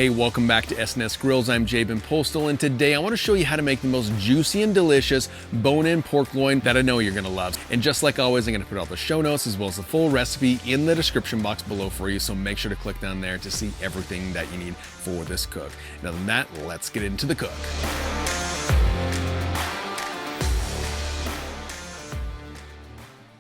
Hey, welcome back to S&S Grills. I'm Jabin Postal, and today I want to show you how to make the most juicy and delicious bone-in pork loin that I know you're going to love. And just like always, I'm going to put all the show notes as well as the full recipe in the description box below for you, so make sure to click down there to see everything that you need for this cook. And other than that, let's get into the cook.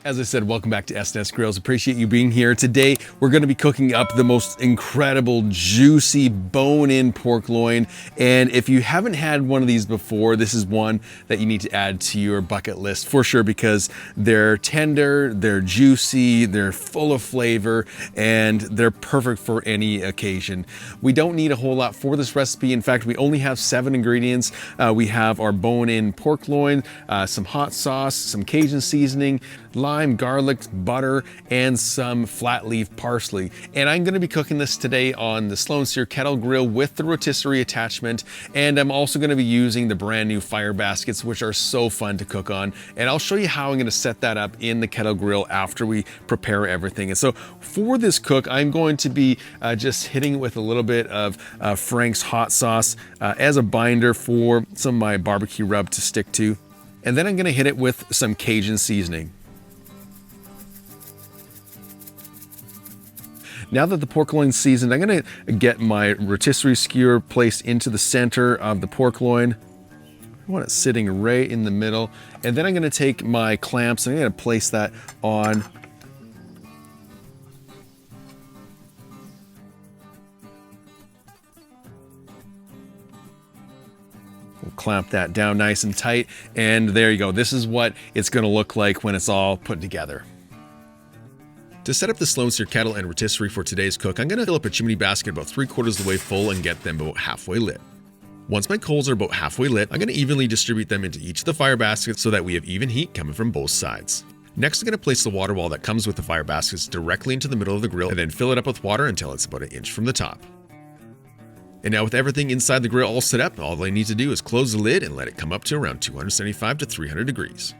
As I said, welcome back to S&S Grills. Appreciate you being here. Today, we're gonna be cooking up the most incredible, juicy, bone-in pork loin. And if you haven't had one of these before, this is one that you need to add to your bucket list for sure, because they're tender, they're juicy, they're full of flavor, and they're perfect for any occasion. We don't need a whole lot for this recipe. In fact, we only have 7 ingredients. We have our bone-in pork loin, some hot sauce, some Cajun seasoning, lime, garlic, butter, and some flat leaf parsley. And I'm gonna be cooking this today on the Sear Kettle grill with the rotisserie attachment. And I'm also gonna be using the brand new FireBaskets, which are so fun to cook on. And I'll show you how I'm gonna set that up in the Kettle grill after we prepare everything. And so for this cook, I'm going to be just hitting it with a little bit of Frank's hot sauce as a binder for some of my barbecue rub to stick to. And then I'm gonna hit it with some Cajun seasoning. Now that the pork loin's seasoned, I'm gonna get my rotisserie skewer placed into the center of the pork loin. I want it sitting right in the middle. And then I'm gonna take my clamps and I'm gonna place that on. We'll clamp that down nice and tight. And there you go. This is what it's gonna look like when it's all put together. To set up the Sear kettle and rotisserie for today's cook, I'm going to fill up a chimney basket about 3/4 of the way full and get them about halfway lit. Once my coals are about halfway lit, I'm going to evenly distribute them into each of the fire baskets so that we have even heat coming from both sides. Next, I'm going to place the water wall that comes with the fire baskets directly into the middle of the grill and then fill it up with water until it's about 1 inch from the top. And now with everything inside the grill all set up, all I need to do is close the lid and let it come up to around 275 to 300 degrees.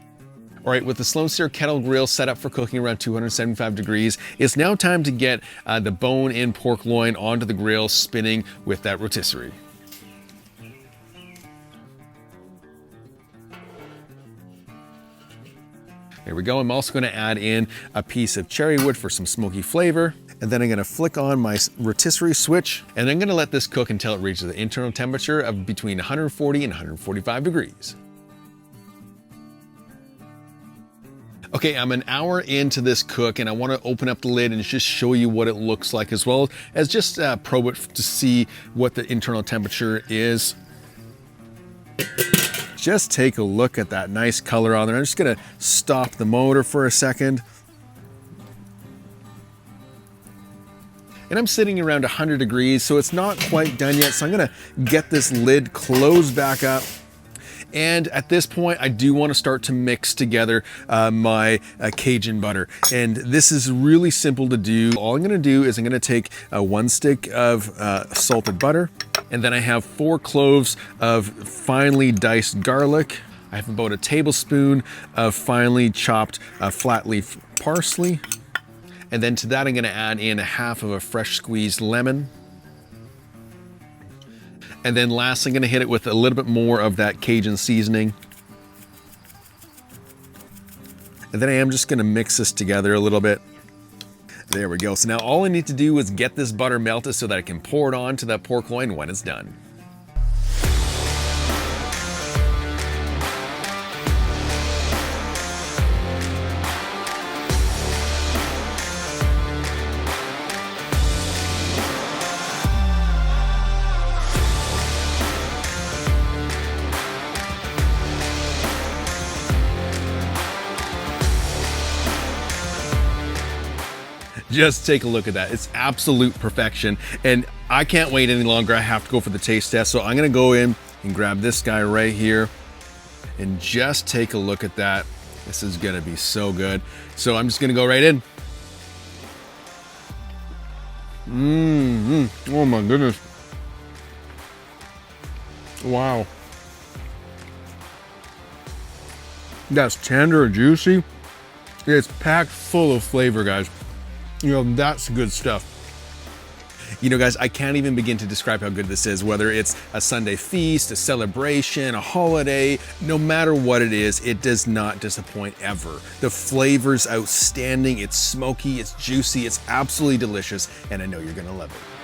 All right, with the Sear Kettle grill set up for cooking around 275 degrees, it's now time to get the bone-in pork loin onto the grill, spinning with that rotisserie. There we go. I'm also going to add in a piece of cherry wood for some smoky flavor. And then I'm going to flick on my rotisserie switch, and I'm going to let this cook until it reaches the internal temperature of between 140 and 145 degrees. Okay, I'm an hour into this cook and I want to open up the lid and just show you what it looks like, as well as just probe it to see what the internal temperature is. Just take a look at that nice color on there. I'm just gonna stop the motor for a second. And I'm sitting around 100 degrees, so it's not quite done yet. So I'm gonna get this lid closed back up. And at this point, I do want to start to mix together my Cajun butter. And this is really simple to do. All I'm going to do is I'm going to take 1 stick of salted butter, and then I have 4 cloves of finely diced garlic. I have about a tablespoon of finely chopped flat leaf parsley. And then to that, I'm going to add in 1/2 of a fresh squeezed lemon. And then last, I'm gonna hit it with a little bit more of that Cajun seasoning. And then I am just gonna mix this together a little bit. There we go. So now all I need to do is get this butter melted so that I can pour it on to that pork loin when it's done. Just take a look at that. It's absolute perfection. And I can't wait any longer. I have to go for the taste test. So I'm gonna go in and grab this guy right here and just take a look at that. This is gonna be so good. So I'm just gonna go right in. Oh my goodness. Wow. That's tender and juicy. It's packed full of flavor, guys. You know, that's good stuff. You know, guys, I can't even begin to describe how good this is, whether it's a Sunday feast, a celebration, a holiday, no matter what it is, it does not disappoint ever. The flavor's outstanding, it's smoky, it's juicy, it's absolutely delicious, and I know you're gonna love it.